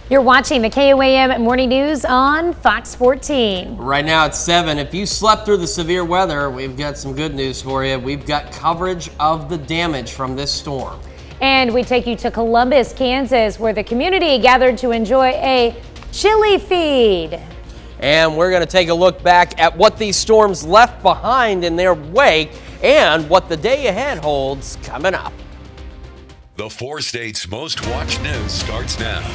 You're watching the KOAM Morning News on Fox 14. Right now it's 7. If you slept through the severe weather, we've got some good news for you. We've got coverage of the damage from this storm. And we take you to Columbus, Kansas, where the community gathered to enjoy a chili feed. And we're going to take a look back at what these storms left behind in their wake and what the day ahead holds coming up. The 4 states' most watched news starts now.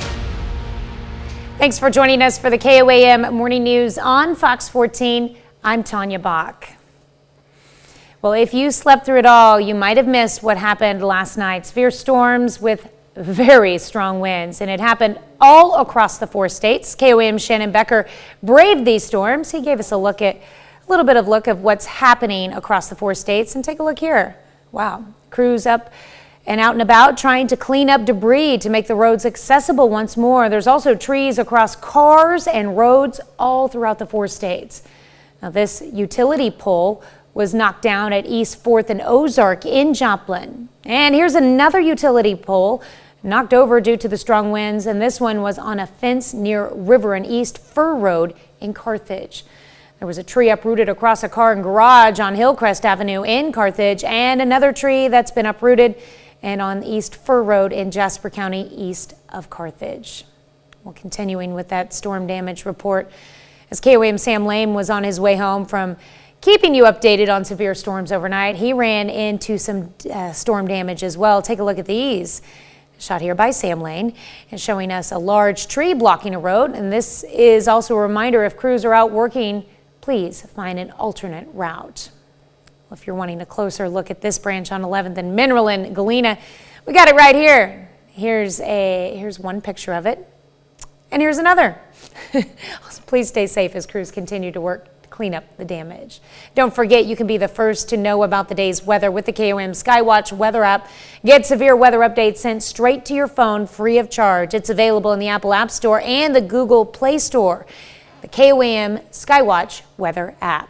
Thanks for joining us for the KOAM Morning News on Fox 14. I'm Tanya Bach. Well, if you slept through it all, you might have missed what happened last night. Severe storms with very strong winds, and it happened all across the 4 states. KOAM's Shannon Becker braved these storms. He gave us a little bit of look of what's happening across the 4 states. And take a look here. Wow, crews up and out and about trying to clean up debris to make the roads accessible once more. There's also trees across cars and roads all throughout the 4 states. Now, this utility pole was knocked down at East 4th and Ozark in Joplin. And here's another utility pole knocked over due to the strong winds, and this one was on a fence near River and East Fur Road in Carthage. There was a tree uprooted across a car and garage on Hillcrest Avenue in Carthage, and another tree that's been uprooted and on East Fur Road in Jasper County east of Carthage. Well, continuing with that storm damage report, as KOAM's Sam Lane was on his way home from keeping you updated on severe storms overnight, he ran into some storm damage as well. Take a look at these. Shot here by Sam Lane and showing us a large tree blocking a road. And this is also a reminder, if crews are out working, please find an alternate route. Well, if you're wanting a closer look at this branch on 11th and Mineral in Galena, we got it right here. Here's one picture of it, and here's another. Please stay safe as crews continue to work to clean up the damage. Don't forget, you can be the first to know about the day's weather with the KOAM Skywatch weather app. Get severe weather updates sent straight to your phone free of charge. It's available in the Apple App Store and the Google Play Store. The KOAM Skywatch weather app.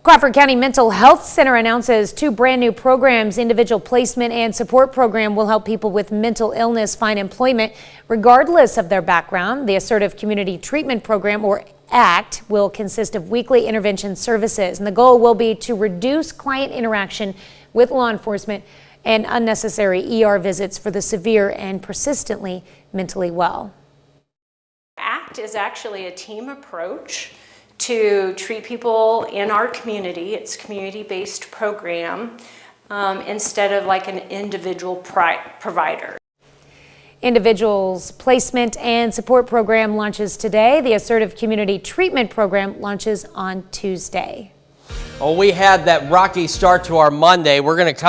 Crawford County Mental Health Center announces 2 brand new programs. Individual Placement and Support Program will help people with mental illness find employment regardless of their background. The Assertive Community Treatment Program, or ACT, will consist of weekly intervention services, and the goal will be to reduce client interaction with law enforcement and unnecessary ER visits for the severe and persistently mentally well. ACT is actually a team approach to treat people in our community. It's a community-based program instead of like an individual provider. Individuals Placement and Support Program launches today. The Assertive Community Treatment Program launches on Tuesday. Well, we had that rocky start to our Monday. We're going to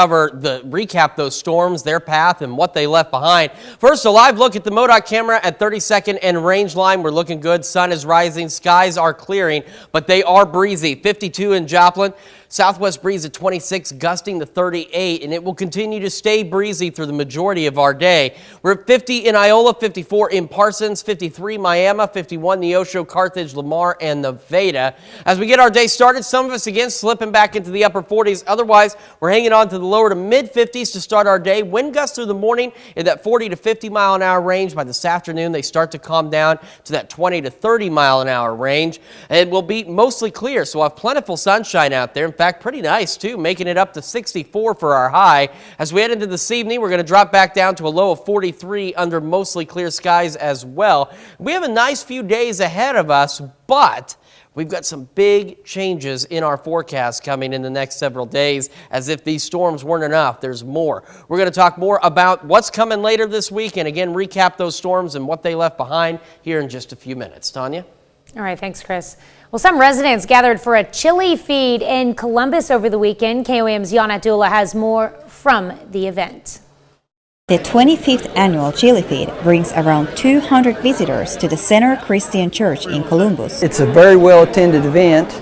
recap those storms, their path, and what they left behind. First, a live look at the MoDOT camera at 32nd and Range Line. We're looking good. Sun is rising. Skies are clearing, but they are breezy. 52 in Joplin. Southwest breeze at 26, gusting to 38, and it will continue to stay breezy through the majority of our day. We're at 50 in Iola, 54 in Parsons, 53 Miami, 51 Neosho, Carthage, Lamar, and Nevada. As we get our day started, some of us again slipping back into the upper 40s. Otherwise, we're hanging on to the lower to mid 50s to start our day. Wind gusts through the morning in that 40 to 50 mile an hour range. By this afternoon, they start to calm down to that 20 to 30 mile an hour range. It will be mostly clear, so we'll have plentiful sunshine out there. In fact, pretty nice too, making it up to 64 for our high. As we head into this evening, we're going to drop back down to a low of 43 under mostly clear skies as well. We have a nice few days ahead of us, but we've got some big changes in our forecast coming in the next several days. As if these storms weren't enough, there's more. We're going to talk more about what's coming later this week and again recap those storms and what they left behind here in just a few minutes. Tanya? All right, thanks, Chris. Well, some residents gathered for a chili feed in Columbus over the weekend. KOAM's Yana Dula has more from the event. The 25th annual Chili Feed brings around 200 visitors to the Center Christian Church in Columbus. It's a very well attended event,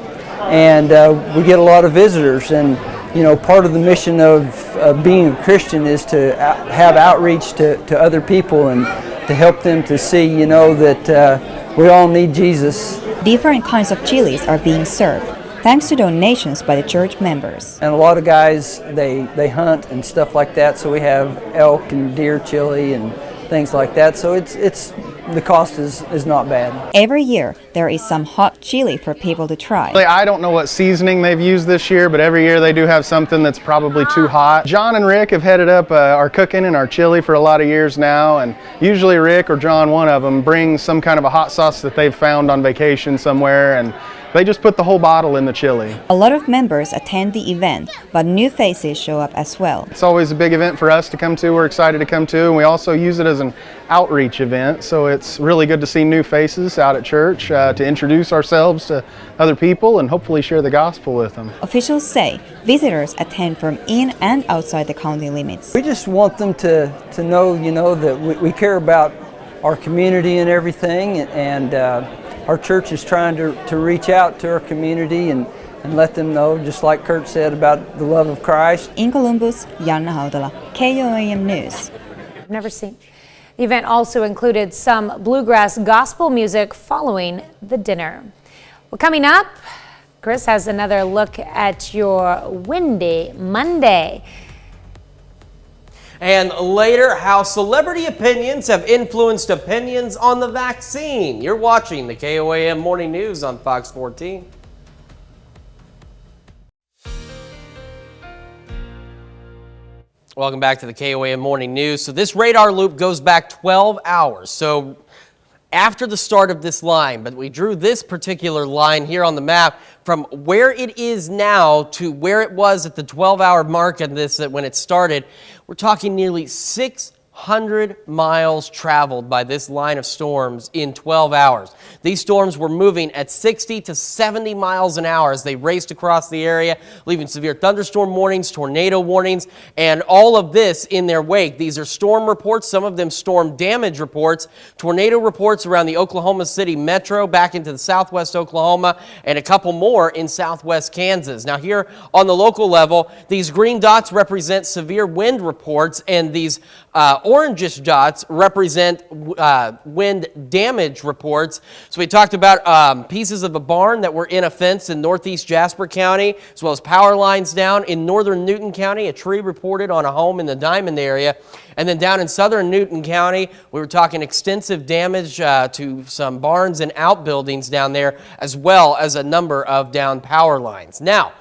and we get a lot of visitors. And you know, part of the mission of being a Christian is to have outreach to other people and to help them to see, you know, that we all need Jesus. Different kinds of chilies are being served, thanks to donations by the church members. And a lot of guys, they hunt and stuff like that, so we have elk and deer chili and things like that. So it's the cost is not bad. Every year, there is some hot chili for people to try. I don't know what seasoning they've used this year, but every year they do have something that's probably too hot. John and Rick have headed up our cooking and our chili for a lot of years now, and usually Rick or John, one of them, brings some kind of a hot sauce that they've found on vacation somewhere, and they just put the whole bottle in the chili. A lot of members attend the event, but new faces show up as well. It's always a big event for us to come to. We're excited to come to, and we also use it as an outreach event, so it's really good to see new faces out at church, to introduce ourselves to other people and hopefully share the gospel with them. Officials say visitors attend from in and outside the county limits. We just want them to know, that we care about our community and everything, and our church is trying to reach out to our community and let them know, just like Kurt said, about the love of Christ. In Columbus, Janna Haudala, KOAM News. I've never seen. The event also included some bluegrass gospel music following the dinner. Well, coming up, Chris has another look at your windy Monday. And later, how celebrity opinions have influenced opinions on the vaccine. You're watching the KOAM Morning News on Fox 14. Welcome back to the KOAM Morning News. So this radar loop goes back 12 hours. So after the start of this line, but we drew this particular line here on the map from where it is now to where it was at the 12-hour mark of this when it started. We're talking nearly 600 miles traveled by this line of storms in 12 hours. These storms were moving at 60 to 70 miles an hour as they raced across the area, leaving severe thunderstorm warnings, tornado warnings, and all of this in their wake. These are storm reports, some of them storm damage reports, tornado reports around the Oklahoma City metro, back into the southwest Oklahoma, and a couple more in southwest Kansas. Now here on the local level, these green dots represent severe wind reports, and these orangish dots represent wind damage reports. So we talked about pieces of a barn that were in a fence in northeast Jasper County, as well as power lines down in northern Newton County, a tree reported on a home in the Diamond area. And then down in southern Newton County, we were talking extensive damage to some barns and outbuildings down there, as well as a number of down power lines. Now,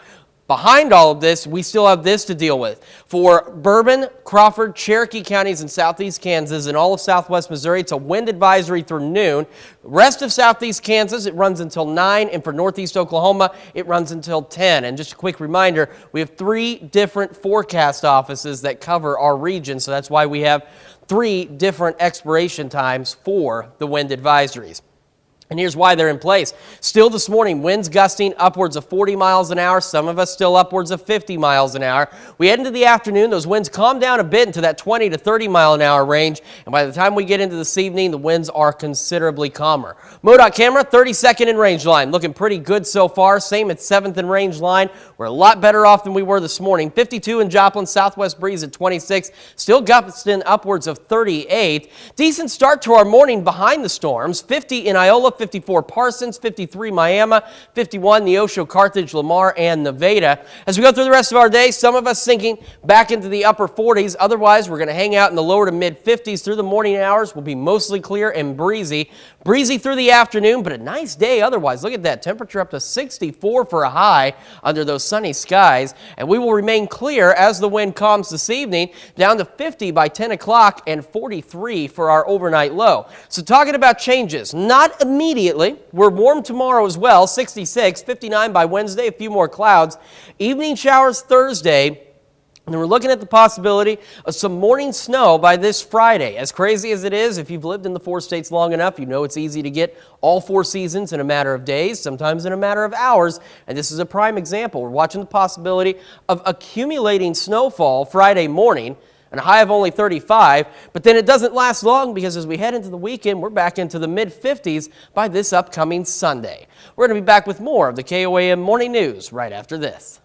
behind all of this, we still have this to deal with. For Bourbon, Crawford, Cherokee counties in southeast Kansas and all of southwest Missouri, it's a wind advisory through noon. The rest of southeast Kansas, it runs until 9, and for northeast Oklahoma, it runs until 10. And just a quick reminder, we have 3 different forecast offices that cover our region, so that's why we have 3 different expiration times for the wind advisories. And here's why they're in place. Still this morning, winds gusting upwards of 40 miles an hour, some of us still upwards of 50 miles an hour. We head into the afternoon, those winds calm down a bit into that 20 to 30 mile an hour range, and by the time we get into this evening, the winds are considerably calmer. MoDOT camera, 32nd in range line, looking pretty good so far. Same at 7th in range line. We're a lot better off than we were this morning. 52 in Joplin, southwest breeze at 26, still gusting upwards of 38. Decent start to our morning behind the storms. 50 in Iola, 54 Parsons, 53 Miami, 51 Neosho, Carthage, Lamar, and Nevada. As we go through the rest of our day, some of us sinking back into the upper 40s. Otherwise, we're going to hang out in the lower to mid 50s through the morning hours. Will be mostly clear and breezy. Breezy through the afternoon, but a nice day otherwise. Look at that, temperature up to 64 for a high under those sunny skies. And we will remain clear as the wind calms this evening, down to 50 by 10 o'clock and 43 for our overnight low. So talking about changes, not immediately. We're warm tomorrow as well, 66, 59 by Wednesday, a few more clouds. Evening showers Thursday. And we're looking at the possibility of some morning snow by this Friday. As crazy as it is, if you've lived in the 4 states long enough, you know it's easy to get all 4 seasons in a matter of days, sometimes in a matter of hours. And this is a prime example. We're watching the possibility of accumulating snowfall Friday morning, and a high of only 35, but then it doesn't last long because as we head into the weekend, we're back into the mid-50s by this upcoming Sunday. We're going to be back with more of the KOAM Morning News right after this.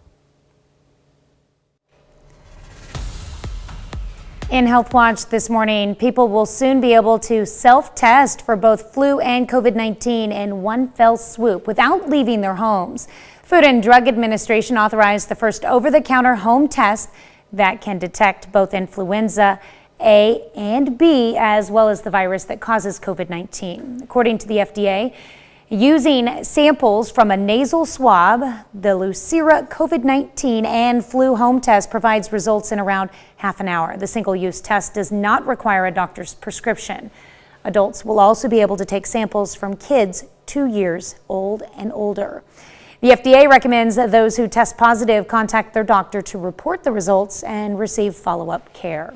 In Health Watch this morning, people will soon be able to self-test for both flu and COVID-19 in one fell swoop without leaving their homes. Food and Drug Administration authorized the first over-the-counter home test that can detect both influenza A and B, as well as the virus that causes COVID-19. According to the FDA, using samples from a nasal swab, the Lucira COVID-19 and flu home test provides results in around half an hour. The single-use test does not require a doctor's prescription. Adults will also be able to take samples from kids 2 years old and older. The FDA recommends that those who test positive contact their doctor to report the results and receive follow-up care.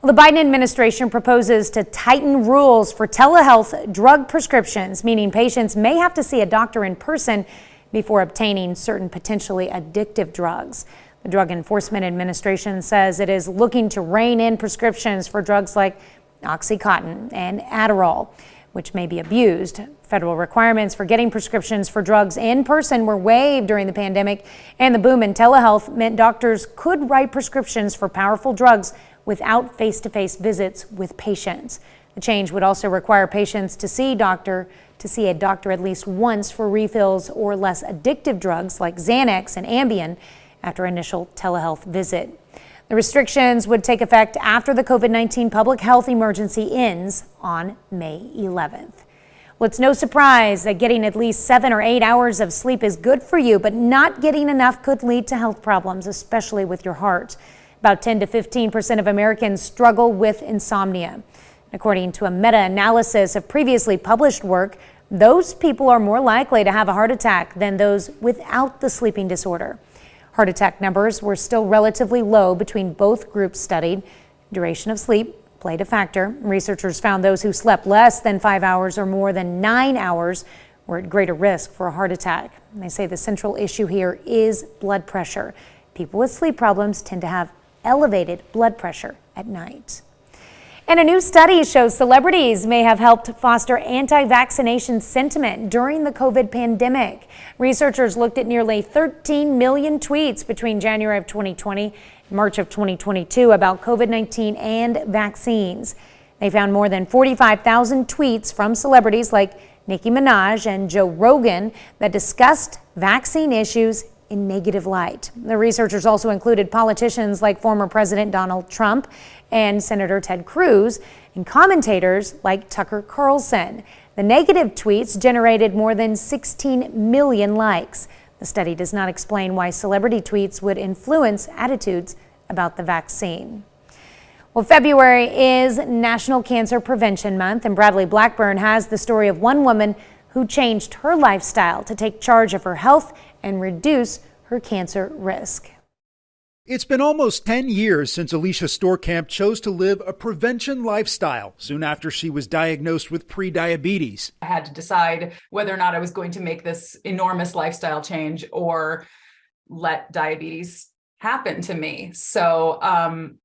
Well, the Biden administration proposes to tighten rules for telehealth drug prescriptions, meaning patients may have to see a doctor in person before obtaining certain potentially addictive drugs. The Drug Enforcement Administration says it is looking to rein in prescriptions for drugs like OxyContin and Adderall, which may be abused. Federal requirements for getting prescriptions for drugs in person were waived during the pandemic, and the boom in telehealth meant doctors could write prescriptions for powerful drugs without face-to-face visits with patients. The change would also require patients to see a doctor at least once for refills or less addictive drugs like Xanax and Ambien after initial telehealth visit. The restrictions would take effect after the COVID-19 public health emergency ends on May 11th. Well, it's no surprise that getting at least 7 or 8 hours of sleep is good for you, but not getting enough could lead to health problems, especially with your heart. About 10 to 15% of Americans struggle with insomnia. According to a meta-analysis of previously published work, those people are more likely to have a heart attack than those without the sleeping disorder. Heart attack numbers were still relatively low between both groups studied. Duration of sleep played a factor. Researchers found those who slept less than 5 hours or more than 9 hours were at greater risk for a heart attack. And they say the central issue here is blood pressure. People with sleep problems tend to have elevated blood pressure at night. And a new study shows celebrities may have helped foster anti-vaccination sentiment during the COVID pandemic. Researchers looked at nearly 13 million tweets between January of 2020 and March of 2022 about COVID-19 and vaccines. They found more than 45,000 tweets from celebrities like Nicki Minaj and Joe Rogan that discussed vaccine issues in negative light. The researchers also included politicians like former President Donald Trump and Senator Ted Cruz and commentators like Tucker Carlson. The negative tweets generated more than 16 million likes. The study does not explain why celebrity tweets would influence attitudes about the vaccine. Well, February is National Cancer Prevention Month, and Bradley Blackburn has the story of one woman who changed her lifestyle to take charge of her health and reduce her cancer risk. It's been almost 10 years since Alicia Storkamp chose to live a prevention lifestyle soon after she was diagnosed with prediabetes. I had to decide whether or not I was going to make this enormous lifestyle change or let diabetes happen to me. So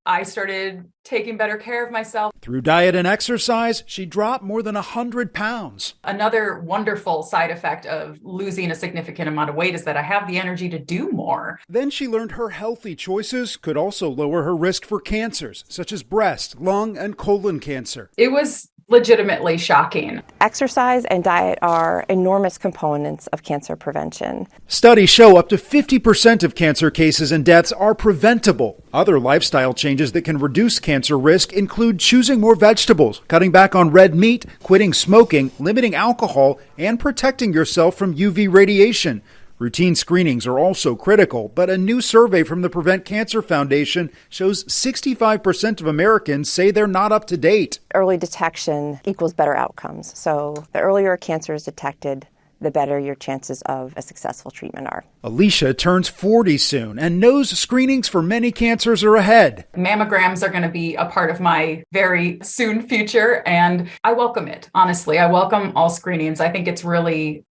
I started taking better care of myself. Through diet and exercise, she dropped more than 100 pounds. Another wonderful side effect of losing a significant amount of weight is that I have the energy to do more. Then she learned her healthy choices could also lower her risk for cancers, such as breast, lung, and colon cancer. It was legitimately shocking. Exercise and diet are enormous components of cancer prevention. Studies show up to 50% of cancer cases and deaths are preventable. Other lifestyle changes that can reduce cancer risk include choosing more vegetables, cutting back on red meat, quitting smoking, limiting alcohol, and protecting yourself from UV radiation. Routine screenings are also critical, but a new survey from the Prevent Cancer Foundation shows 65% of Americans say they're not up to date. Early detection equals better outcomes. So the earlier cancer is detected, the better your chances of a successful treatment are. Alicia turns 40 soon and knows screenings for many cancers are ahead. Mammograms are going to be a part of my very soon future, and I welcome it. Honestly, I welcome all screenings. I think it's really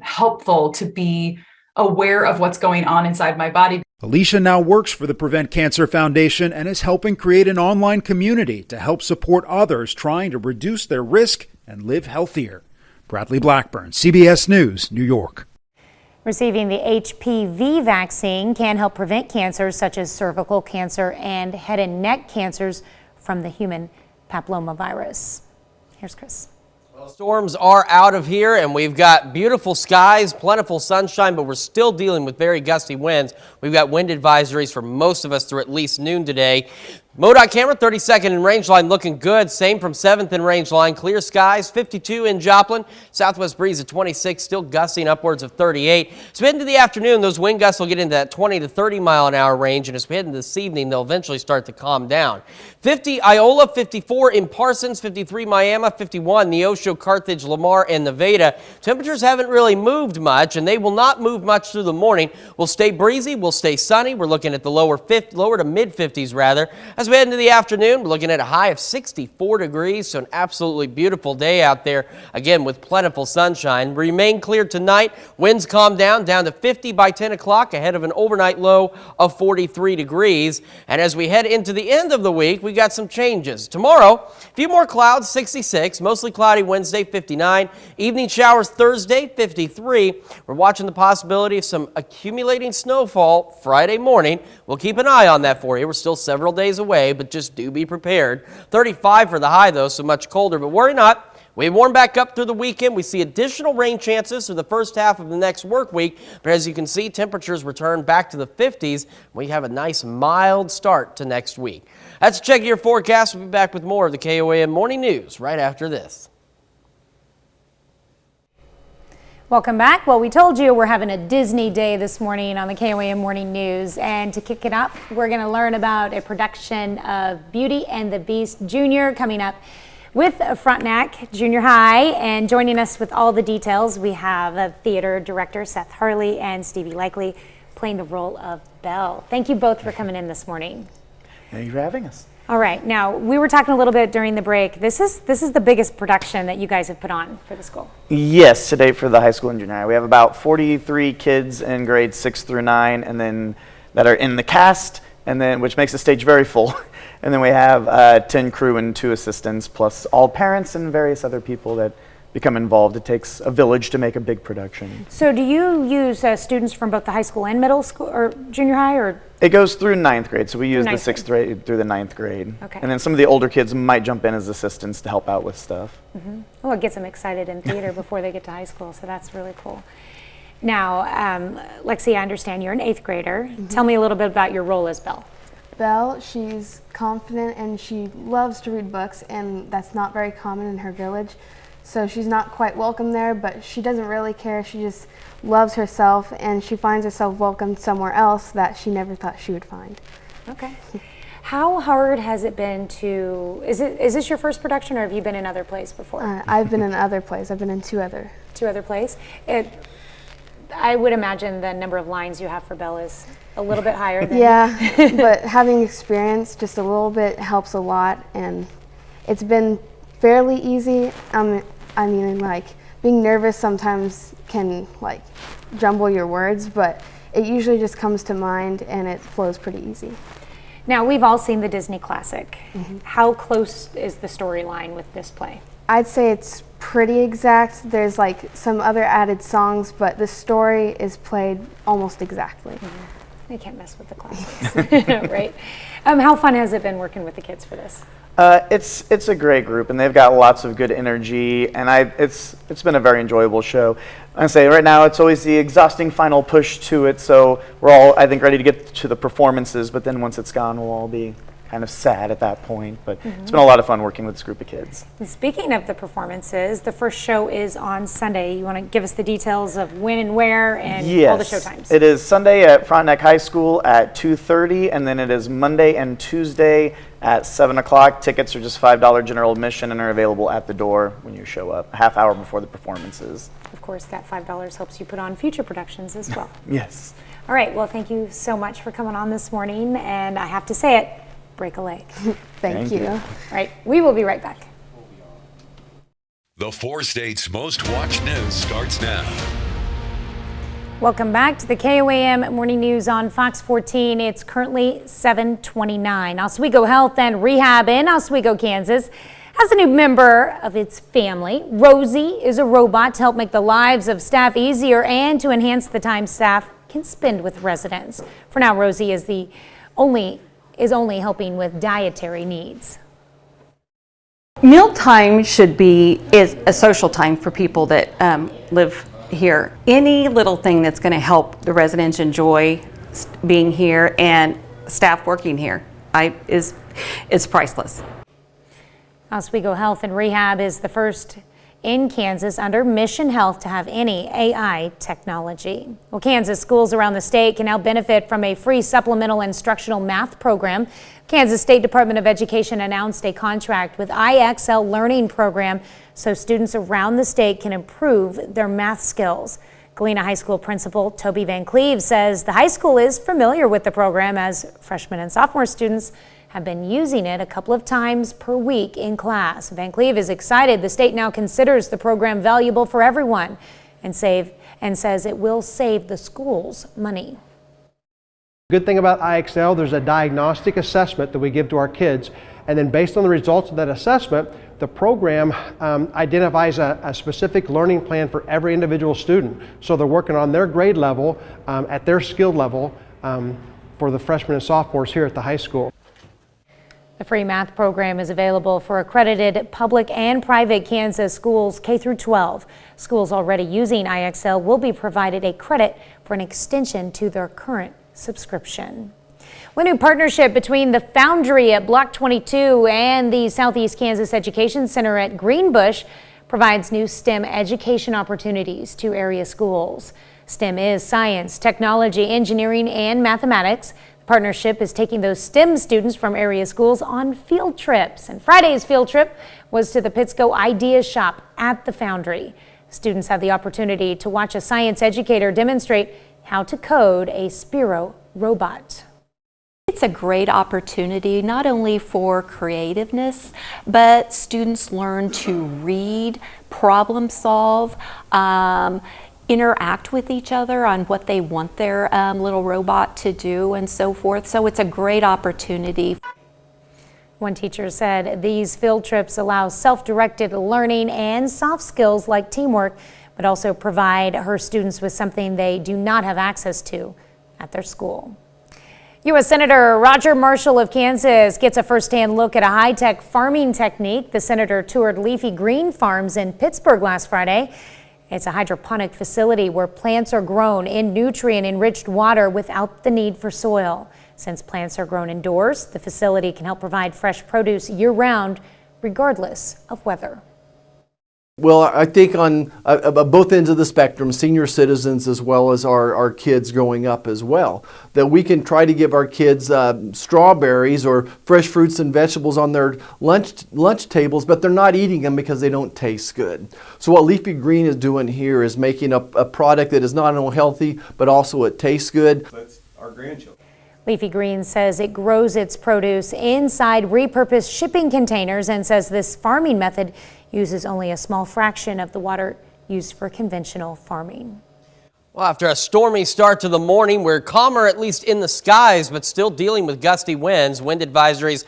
helpful to be aware of what's going on inside my body. Alicia now works for the Prevent Cancer Foundation and is helping create an online community to help support others trying to reduce their risk and live healthier. Bradley Blackburn, CBS News, New York. Receiving the HPV vaccine can help prevent cancers such as cervical cancer and head and neck cancers from the human papillomavirus. Here's Chris. Well, storms are out of here, and we've got beautiful skies, plentiful sunshine, but we're still dealing with very gusty winds. We've got wind advisories for most of us through at least noon today. MoDOT camera, 32nd and range line looking good. Same from 7th and range line. Clear skies, 52 in Joplin. Southwest breeze at 26, still gusting upwards of 38. As we head into the afternoon, those wind gusts will get into that 20 to 30 mile an hour range. And as we head into this evening, they'll eventually start to calm down. 50 Iola, 54 in Parsons, 53 Miami, 51 Neosho, Carthage, Lamar, and Nevada. Temperatures haven't really moved much, and they will not move much through the morning. We'll stay breezy, we'll stay sunny. We're looking at the lower to mid 50s rather. As we head into the afternoon, we're looking at a high of 64 degrees, so an absolutely beautiful day out there, again with plentiful sunshine. Remain clear tonight. Winds calm down to 50 by 10 o'clock ahead of an overnight low of 43 degrees. And as we head into the end of the week, we got some changes. Tomorrow, a few more clouds, 66, mostly cloudy Wednesday, 59, evening showers Thursday, 53. We're watching the possibility of some accumulating snowfall Friday morning. We'll keep an eye on that for you. We're still several days away, but just do be prepared. 35 for the high, though, so much colder, but worry not. We warm back up through the weekend. We see additional rain chances for the first half of the next work week, but as you can see, temperatures return back to the 50s. We have a nice mild start to next week. That's a check of your forecast. We'll be back with more of the KOAM Morning News right after this. Welcome back. Well, we told you we're having a Disney day this morning on the KOAM Morning News, and to kick it up, we're going to learn about a production of Beauty and the Beast Junior coming up with Frontenac Junior High, and joining us with all the details, we have a theater director, Seth Harley, and Stevie Likely playing the role of Belle. Thank you both for coming in this morning. Thank you for having us. All right, now we were talking a little bit during the break. This is the biggest production that you guys have put on for the school. Yes, today for the high school and junior high. We have about 43 kids in grades 6 through 9, and then that are in the cast, and then which makes the stage very full. And then we have 10 crew and 2 assistants, plus all parents and various other people that become involved. It takes a village to make a big production. So do you use students from both the high school and middle school or junior high, or? It goes through 9th grade, so we use the 6th grade through the 9th grade. Okay. And then some of the older kids might jump in as assistants to help out with stuff. Mm-hmm. Well, it gets them excited in theater before they get to high school, so that's really cool. Now, Lexi, I understand you're an 8th grader. Mm-hmm. Tell me a little bit about your role as Belle. Belle, she's confident and she loves to read books, and that's not very common in her village. So she's not quite welcome there, but she doesn't really care. She just loves herself, and she finds herself welcomed somewhere else that she never thought she would find. Okay. How hard has it been to, is this your first production, or have you been in other plays before? I've been in other plays. I've been in two other plays. I would imagine the number of lines you have for Belle is a little bit higher than... Yeah, but having experience just a little bit helps a lot, and it's been fairly easy. I mean, like, being nervous sometimes can, like, jumble your words, but it usually just comes to mind and it flows pretty easy. Now, we've all seen the Disney classic. Mm-hmm. How close is the storyline with this play? I'd say it's pretty exact. There's, like, some other added songs, but the story is played almost exactly. Mm-hmm. They can't mess with the classics, right? How fun has it been working with the kids for this? It's a great group, and they've got lots of good energy, and it's been a very enjoyable show. I say right now it's always the exhausting final push to it, so we're all, I think, ready to get to the performances, but then once it's gone, we'll all be kind of sad at that point, but It's been a lot of fun working with this group of kids. And speaking of the performances, the first show is on Sunday. You want to give us the details of when and where and all the show times? It is Sunday at Frontenac High School at 2:30, and then it is Monday and Tuesday at 7 o'clock. Tickets are just $5 general admission and are available at the door when you show up, a half hour before the performances. Of course, that $5 helps you put on future productions as well. Yes. All right, well, thank you so much for coming on this morning, and I have to say it, break a leg. Thank you. All right, we will be right back. The 4 states' most watched news starts now. Welcome back to the KOAM Morning News on Fox 14. It's currently 7:29. Oswego Health and Rehab in Oswego, Kansas has a new member of its family. Rosie is a robot to help make the lives of staff easier and to enhance the time staff can spend with residents. For now, Rosie is only helping with dietary needs. Mealtime is a social time for people that live here. Any little thing that's going to help the residents enjoy being here and staff working here is it's priceless. Oswego Health and Rehab is the first in Kansas under Mission Health to have any AI technology. Well, Kansas schools around the state can now benefit from a free supplemental instructional math program. Kansas State Department of Education announced a contract with IXL Learning Program so students around the state can improve their math skills. Galena High School Principal Toby Van Cleve says the high school is familiar with the program as freshmen and sophomore students have been using it a couple of times per week in class. Van Cleve is excited the state now considers the program valuable for everyone and says it will save the schools money. Good thing about IXL, there's a diagnostic assessment that we give to our kids, and then based on the results of that assessment, the program identifies a specific learning plan for every individual student. So they're working on their grade level, at their skill level for the freshmen and sophomores here at the high school. The free math program is available for accredited public and private Kansas schools K through 12. Schools already using IXL will be provided a credit for an extension to their current subscription. A new partnership between the Foundry at Block 22 and the Southeast Kansas Education Center at Greenbush provides new STEM education opportunities to area schools. STEM is science, technology, engineering, and mathematics. Partnership is taking those STEM students from area schools on field trips. And Friday's field trip was to the Pittsco Idea Shop at the Foundry. Students had the opportunity to watch a science educator demonstrate how to code a Spiro robot. It's a great opportunity not only for creativeness, but students learn to read, problem solve, interact with each other on what they want their little robot to do and so forth. So it's a great opportunity. One teacher said these field trips allow self-directed learning and soft skills like teamwork, but also provide her students with something they do not have access to at their school. U.S. Senator Roger Marshall of Kansas gets a first-hand look at a high-tech farming technique. The senator toured Leafy Green Farms in Pittsburgh last Friday. It's a hydroponic facility where plants are grown in nutrient-enriched water without the need for soil. Since plants are grown indoors, the facility can help provide fresh produce year-round, regardless of weather. Well, I think on both ends of the spectrum, senior citizens as well as our kids growing up as well, that we can try to give our kids strawberries or fresh fruits and vegetables on their lunch tables, but they're not eating them because they don't taste good. So what Leafy Green is doing here is making a product that is not only healthy, but also it tastes good. That's our grandchildren. Leafy Green says it grows its produce inside repurposed shipping containers and says this farming method uses only a small fraction of the water used for conventional farming. Well, after a stormy start to the morning, we're calmer at least in the skies, but still dealing with gusty winds. Wind advisories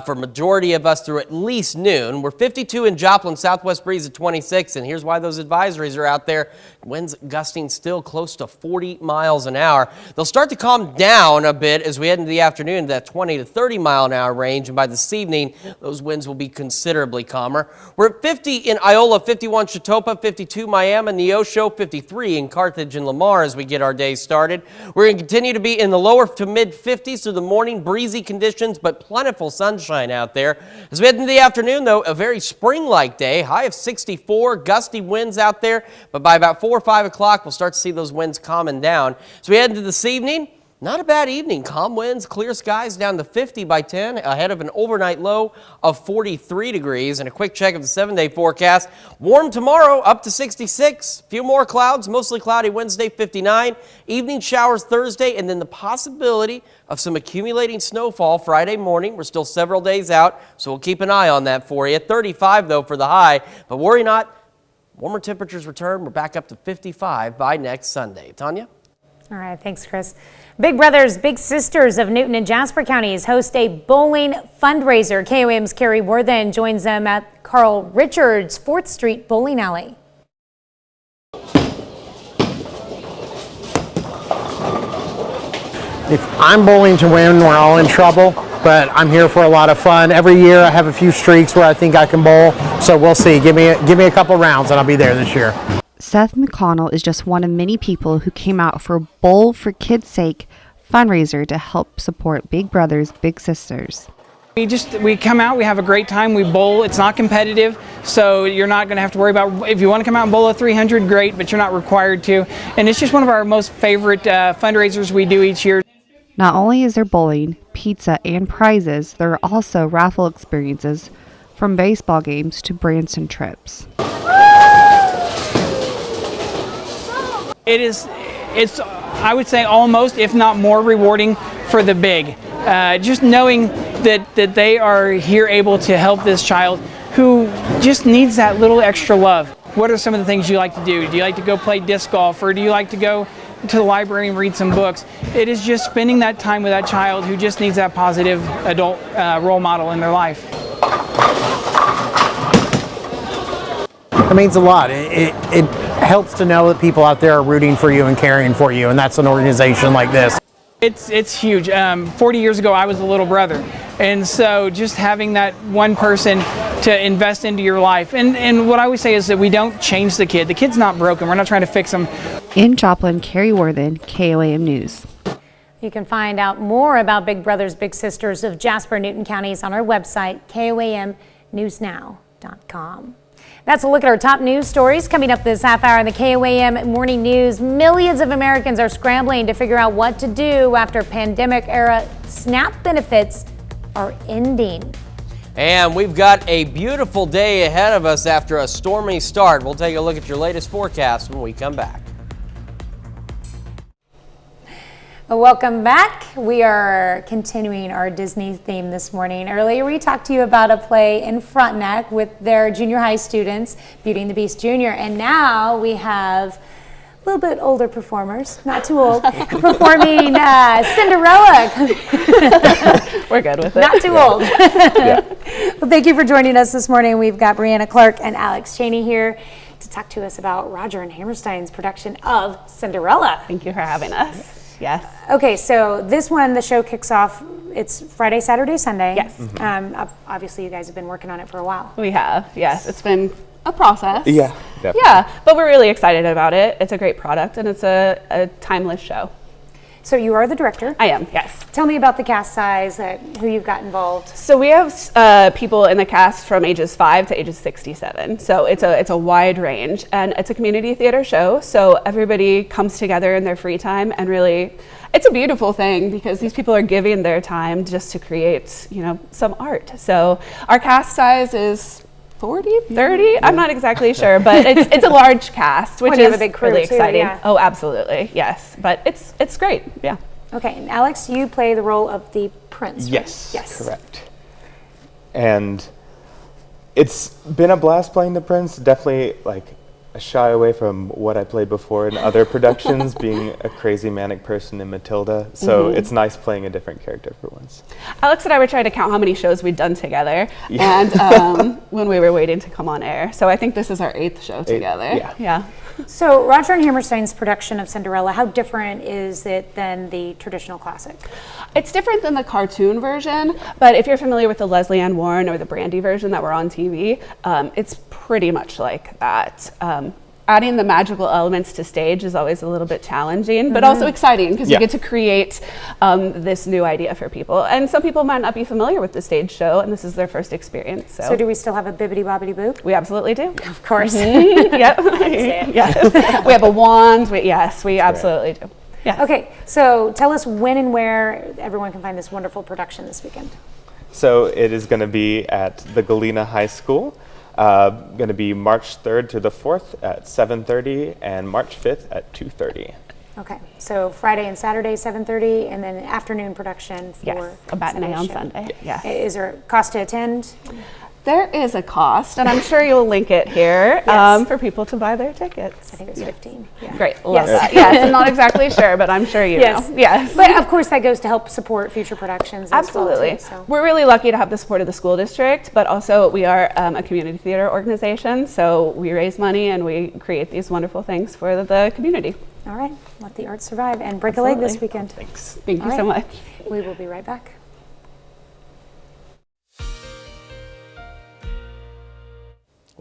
for majority of us through at least noon. We're 52 in Joplin, southwest breeze at 26, and here's why those advisories are out there. Winds gusting still close to 40 miles an hour. They'll start to calm down a bit as we head into the afternoon, that 20 to 30 mile an hour range, and by this evening, those winds will be considerably calmer. We're at 50 in Iola, 51 Chitopa, 52 Miami, Neosho, 53 in Carthage and Lamar as we get our day started. We're going to continue to be in the lower to mid 50s through the morning, breezy conditions, but plentiful sunshine out there. As we head into the afternoon, though, a very spring-like day, high of 64, gusty winds out there, but by about 4 or 5 o'clock, we'll start to see those winds calming down. As we head into this evening, not a bad evening. Calm winds, clear skies down to 50 by 10, ahead of an overnight low of 43 degrees. And a quick check of the 7-day forecast. Warm tomorrow, up to 66. Few more clouds, mostly cloudy Wednesday, 59. Evening showers Thursday, and then the possibility of some accumulating snowfall Friday morning. We're still several days out, so we'll keep an eye on that for you. 35, though, for the high. But worry not, warmer temperatures return. We're back up to 55 by next Sunday. Tanya? All right, thanks, Chris. Big Brothers Big Sisters of Newton and Jasper counties host a bowling fundraiser. KOAM's Carrie Worthen joins them at Carl Richards 4th Street Bowling Alley. If I'm bowling to win, we're all in trouble, but I'm here for a lot of fun. Every year I have a few streaks where I think I can bowl, so we'll see. Give me a couple rounds and I'll be there this year. Seth McConnell is just one of many people who came out for Bowl for Kids' Sake fundraiser to help support Big Brothers Big Sisters. We come out, we have a great time, we bowl. It's not competitive, so you're not going to have to worry about, if you want to come out and bowl a 300, great, but you're not required to. And it's just one of our most favorite fundraisers we do each year. Not only is there bowling, pizza, and prizes, there are also raffle experiences from baseball games to Branson trips. It's I would say almost, if not more rewarding for the big. Just knowing that they are here able to help this child who just needs that little extra love. What are some of the things you like to do? Do you like to go play disc golf, or do you like to go to the library and read some books? It is just spending that time with that child who just needs that positive adult role model in their life. It means a lot. It helps to know that people out there are rooting for you and caring for you, and that's an organization like this. It's huge. 40 years ago, I was a little brother, and so just having that one person to invest into your life. And what I always say is that we don't change the kid. The kid's not broken. We're not trying to fix them. In Joplin, Carrie Worthen, KOAM News. You can find out more about Big Brothers Big Sisters of Jasper Newton counties on our website, KOAMnewsnow.com. That's a look at our top news stories coming up this half hour in the KOAM Morning News. Millions of Americans are scrambling to figure out what to do after pandemic-era SNAP benefits are ending. And we've got a beautiful day ahead of us after a stormy start. We'll take a look at your latest forecast when we come back. Welcome back. We are continuing our Disney theme this morning. Earlier we talked to you about a play in Frontenac with their junior high students, Beauty and the Beast Jr. And now we have a little bit older performers, not too old, performing Cinderella. We're good with it. Not too old. Well, thank you for joining us this morning. We've got Brianna Clark and Alex Cheney here to talk to us about Roger and Hammerstein's production of Cinderella. Thank you for having us. Yes. Okay, so this one, the show kicks off, it's Friday, Saturday, Sunday. Yes. Obviously, you guys have been working on it for a while. We have, yes. It's been a process. Yeah, definitely. Yeah, but we're really excited about it. It's a great product, and it's a timeless show. So you are the director? I am, yes. Tell me about the cast size, who you've got involved. So we have people in the cast from ages 5 to ages 67. So it's a wide range, and it's a community theater show. So everybody comes together in their free time, and really, it's a beautiful thing because these people are giving their time just to create, some art. So our cast size is 40, 30? I'm not exactly sure, but it's a large cast, which is really exciting. Yeah. Oh, absolutely, yes. But it's great, yeah. Okay, and Alex, you play the role of the prince, right? Yes, correct. And it's been a blast playing the prince, definitely a shy away from what I played before in other productions, being a crazy manic person in Matilda. So it's nice playing a different character for once. Alex and I were trying to count how many shows we'd done together, and when we were waiting to come on air. So I think this is our 8th show together. Yeah. So Roger and Hammerstein's production of Cinderella, how different is it than the traditional classic? It's different than the cartoon version, but if you're familiar with the Leslie Ann Warren or the Brandy version that were on TV, it's pretty much like that. Adding the magical elements to stage is always a little bit challenging, but also exciting because you get to create this new idea for people. And some people might not be familiar with the stage show, and this is their first experience. So do we still have a bibbidi bobbidi boo? We absolutely do. Of course. Yep. Yes. We have a wand. We absolutely do. Yeah. Okay, so tell us when and where everyone can find this wonderful production this weekend. So it is going to be at the Galena High School. Going to be March 3rd to the 4th at 7:30 and March 5th at 2:30. Okay, so Friday and Saturday 7:30, and then afternoon production for a matinee on show. Sunday. Yeah. Is there a cost to attend? There is a cost, and I'm sure you'll link it here for people to buy their tickets. I think it's 15. Yeah. Great, love that. Yes, I'm not exactly sure, but I'm sure you know. Yes. But of course that goes to help support future productions Absolutely. as well too, so. We're really lucky to have the support of the school district, but also we are a community theater organization, so we raise money and we create these wonderful things for the community. All right, let the art survive and break a leg this weekend. Thanks. Thank you so much. We will be right back.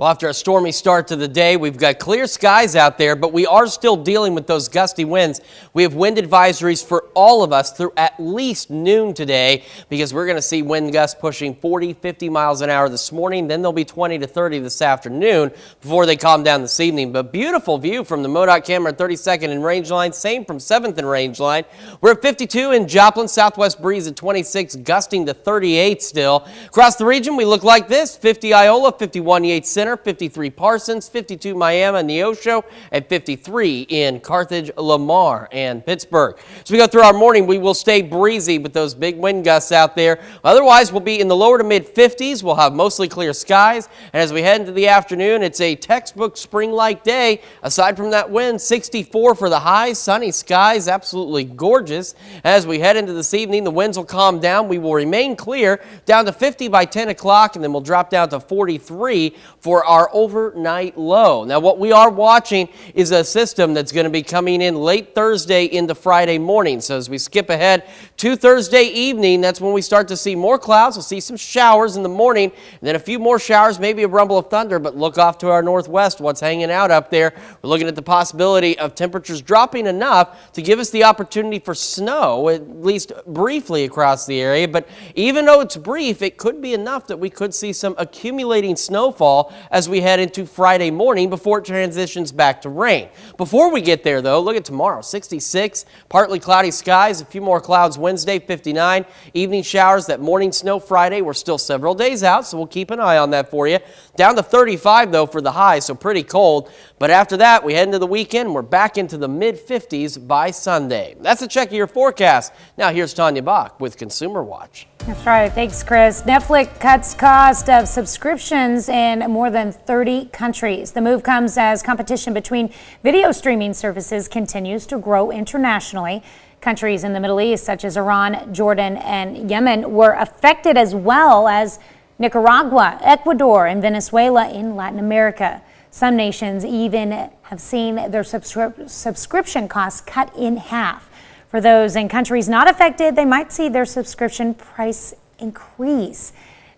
Well, after a stormy start to the day, we've got clear skies out there, but we are still dealing with those gusty winds. We have wind advisories for all of us through at least noon today because we're going to see wind gusts pushing 40, 50 miles an hour this morning. Then they'll be 20 to 30 this afternoon before they calm down this evening. But beautiful view from the MoDOT camera, 32nd and Range Line. Same from 7th and Range Line. We're at 52 in Joplin, southwest breeze at 26, gusting to 38 still. Across the region, we look like this: 50 Iola, 51 Yates Center, 53 Parsons, 52 Miami, Neosho, and 53 in Carthage, Lamar, and Pittsburgh. As we go through our morning, we will stay breezy with those big wind gusts out there. Otherwise, we'll be in the lower to mid 50s. We'll have mostly clear skies. And as we head into the afternoon, it's a textbook spring-like day. Aside from that wind, 64 for the high, sunny skies, absolutely gorgeous. As we head into this evening, the winds will calm down. We will remain clear, down to 50 by 10 o'clock, and then we'll drop down to 43 for our overnight low. Now, what we are watching is a system that's going to be coming in late Thursday into Friday morning. So as we skip ahead to Thursday evening, that's when we start to see more clouds. We'll see some showers in the morning, and then a few more showers, maybe a rumble of thunder, but look off to our northwest, what's hanging out up there. We're looking at the possibility of temperatures dropping enough to give us the opportunity for snow, at least briefly across the area. But even though it's brief, it could be enough that we could see some accumulating snowfall as we head into Friday morning before it transitions back to rain. Before we get there, though, look at tomorrow: 66, partly cloudy skies, a few more clouds Wednesday, 59, evening showers, that morning snow Friday. We're still several days out, so we'll keep an eye on that for you. Down to 35, though, for the high, so pretty cold. But after that, we head into the weekend, and we're back into the mid-50s by Sunday. That's a check of your forecast. Now here's Tanya Bach with Consumer Watch. That's right. Thanks, Chris. Netflix cuts cost of subscriptions in more than 30 countries. The move comes as competition between video streaming services continues to grow internationally. Countries in the Middle East, such as Iran, Jordan, and Yemen, were affected, as well as Nicaragua, Ecuador, and Venezuela in Latin America. Some nations even have seen their subscription costs cut in half. For those in countries not affected, they might see their subscription price increase.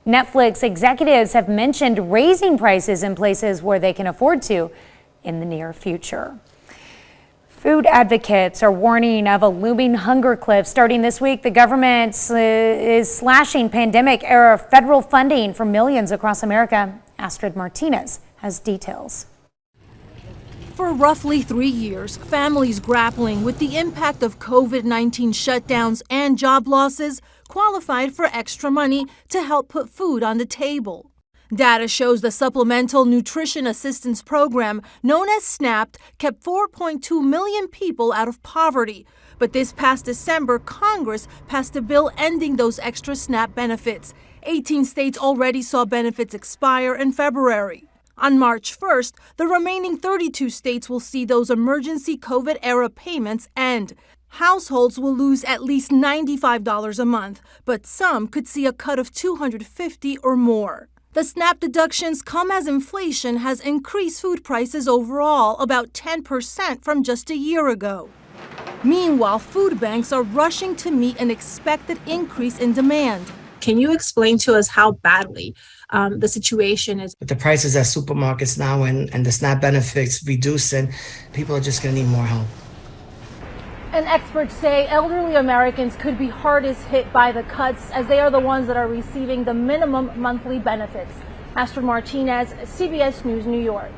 Netflix executives have mentioned raising prices in places where they can afford to in the near future. Food advocates are warning of a looming hunger cliff starting this week. The government is slashing pandemic-era federal funding for millions across America. Astrid Martinez has details. For roughly 3 years, families grappling with the impact of COVID-19 shutdowns and job losses qualified for extra money to help put food on the table. Data shows the Supplemental Nutrition Assistance Program, known as SNAP, kept 4.2 million people out of poverty. But this past December, Congress passed a bill ending those extra SNAP benefits. 18 states already saw benefits expire in February. On March 1st, the remaining 32 states will see those emergency COVID-era payments end. Households will lose at least $95 a month, but some could see a cut of $250 or more. The SNAP deductions come as inflation has increased food prices overall about 10% from just a year ago. Meanwhile, food banks are rushing to meet an expected increase in demand. Can you explain to us how badly the situation is? With the prices at supermarkets now and the SNAP benefits reducing, people are just going to need more help. And experts say elderly Americans could be hardest hit by the cuts, as they are the ones that are receiving the minimum monthly benefits. Astrid Martinez, CBS News, New York.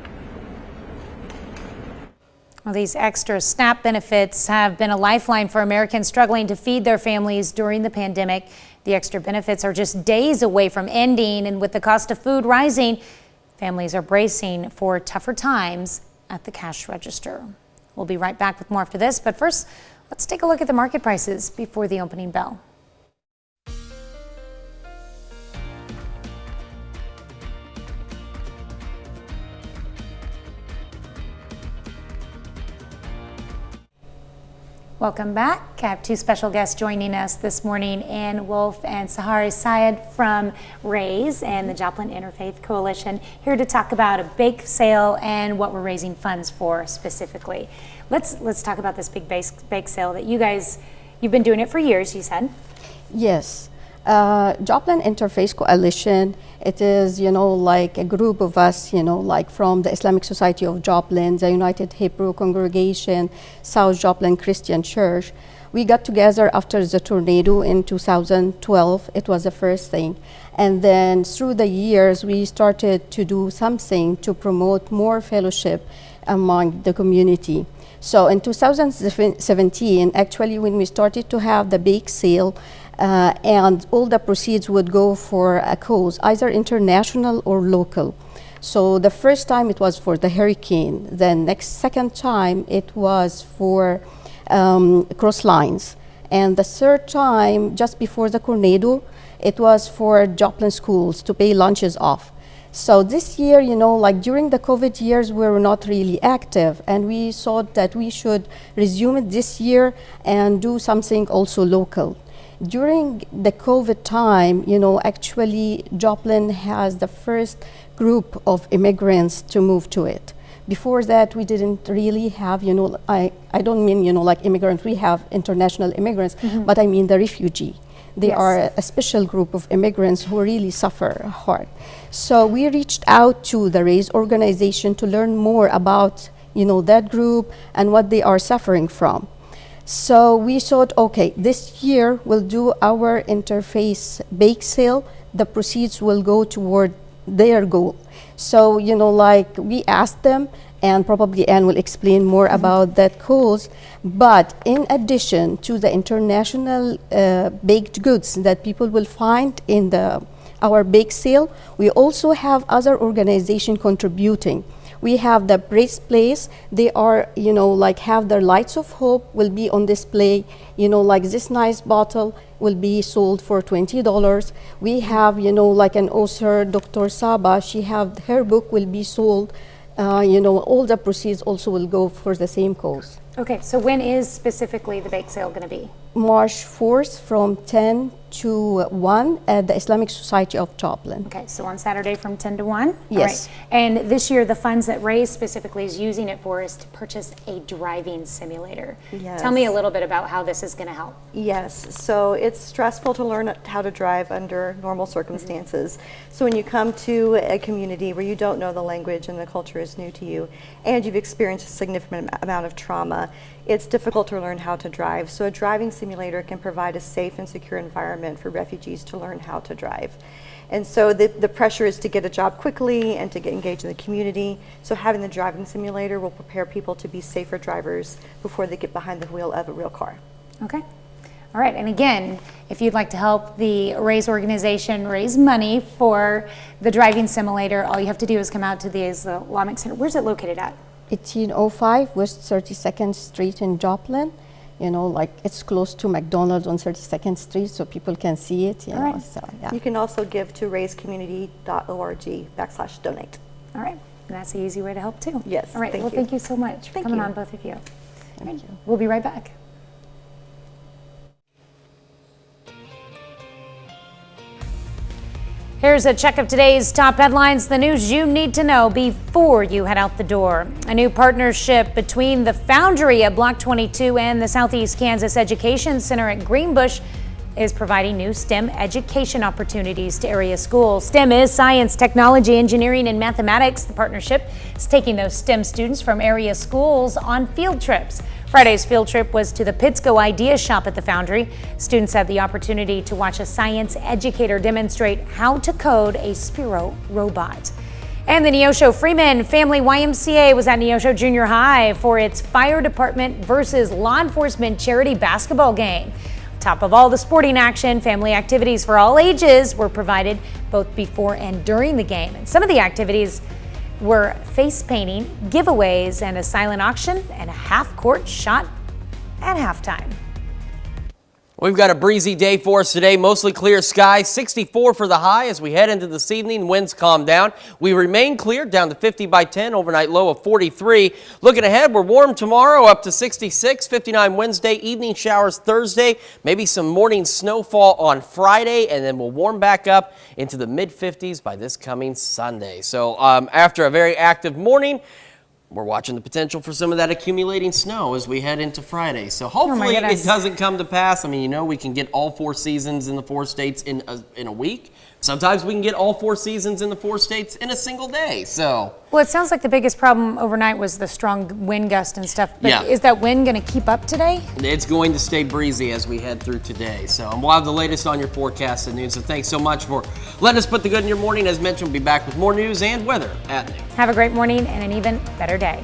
Well, these extra SNAP benefits have been a lifeline for Americans struggling to feed their families during the pandemic. The extra benefits are just days away from ending, and with the cost of food rising, families are bracing for tougher times at the cash register. We'll be right back with more after this, but first, let's take a look at the market prices before the opening bell. Welcome back. I have two special guests joining us this morning, Ann Wolf and Sahari Syed from RAISE and the Joplin Interfaith Coalition, here to talk about a bake sale and what we're raising funds for specifically. Let's talk about this big bake sale that you've been doing it for years, you said. Yes. Joplin Interfaith Coalition, it is, like a group of us, like from the Islamic Society of Joplin, the United Hebrew Congregation, South Joplin Christian Church. We got together after the tornado in 2012. It was the first thing. And then through the years, we started to do something to promote more fellowship among the community. So in 2017, actually, when we started to have the bake sale, and all the proceeds would go for a cause, either international or local. So the first time it was for the hurricane. Then second time it was for cross lines. And the third time, just before the tornado, it was for Joplin schools to pay lunches off. So this year, like during the COVID years, we were not really active, and we thought that we should resume it this year and do something also local. During the COVID time, actually Joplin has the first group of immigrants to move to it. Before that, we didn't really have, I don't mean, like immigrants, we have international immigrants, but I mean the refugee. They are a special group of immigrants who really suffer hard. So we reached out to the RAISE organization to learn more about, that group and what they are suffering from. So we thought, okay, this year we'll do our interfaith bake sale. The proceeds will go toward their goal. So, like we asked them, and probably Anne will explain more about that cause. But in addition to the international baked goods that people will find in our bake sale, we also have other organizations contributing. We have the Brace Place. They are, like have their lights of hope will be on display. Like this nice bottle will be sold for $20. We have, like an author, Dr. Saba, her book will be sold. All the proceeds also will go for the same cause. Okay, so when is specifically the bake sale going to be? March 4th from 10 to 1 at the Islamic Society of Joplin. Okay, so on Saturday from 10 to 1? Yes. All right. And this year, the funds that RAISE specifically is using it for is to purchase a driving simulator. Yes. Tell me a little bit about how this is going to help. Yes, so it's stressful to learn how to drive under normal circumstances. So when you come to a community where you don't know the language and the culture is new to you, and you've experienced a significant amount of trauma, it's difficult to learn how to drive. So a driving simulator can provide a safe and secure environment for refugees to learn how to drive. And so the pressure is to get a job quickly and to get engaged in the community. So having the driving simulator will prepare people to be safer drivers before they get behind the wheel of a real car. Okay. All right, and again, if you'd like to help the RAISE organization raise money for the driving simulator, all you have to do is come out to the Islamic Center. Where's it located at? 1805 West 32nd Street in Joplin. Like it's close to McDonald's on 32nd Street, so people can see it. All right. So, yeah. You can also give to raisecommunity.org/donate. All right, and that's the easy way to help too. Yes. All right, thank well, you. thank you so much for coming on, both of you. Thank you. We'll be right back. Here's a check of today's top headlines, the news you need to know before you head out the door. A new partnership between the Foundry at Block 22 and the Southeast Kansas Education Center at Greenbush is providing new STEM education opportunities to area schools. STEM is science, technology, engineering, and mathematics. The partnership is taking those STEM students from area schools on field trips. Friday's field trip was to the Pittsco Idea Shop at the Foundry. Students had the opportunity to watch a science educator demonstrate how to code a Spiro robot. And the Neosho Freeman Family YMCA was at Neosho Junior High for its fire department versus law enforcement charity basketball game. On top of all the sporting action, family activities for all ages were provided both before and during the game. And some of the activities were face painting, giveaways, and a silent auction, and a half-court shot at halftime. We've got a breezy day for us today, mostly clear skies, 64 for the high as we head into this evening. Winds calm down. We remain clear down to 50 by 10, overnight low of 43. Looking ahead, we're warm tomorrow up to 66, 59 Wednesday, evening showers Thursday, maybe some morning snowfall on Friday, and then we'll warm back up into the mid-50s by this coming Sunday. So after a very active morning, we're watching the potential for some of that accumulating snow as we head into Friday. So hopefully goodness. it doesn't come to pass. I mean, we can get all 4 seasons in the 4 states in a week. Sometimes we can get all 4 seasons in the 4 states in a single day. So, Well, it sounds like the biggest problem overnight was the strong wind gust and stuff. But Yeah. is that wind going to keep up today? it's going to stay breezy as we head through today. So, and we'll have the latest on your forecast and news. So thanks so much for letting us put the good in your morning. As mentioned, we'll be back with more news and weather at noon. Have a great morning and an even better day.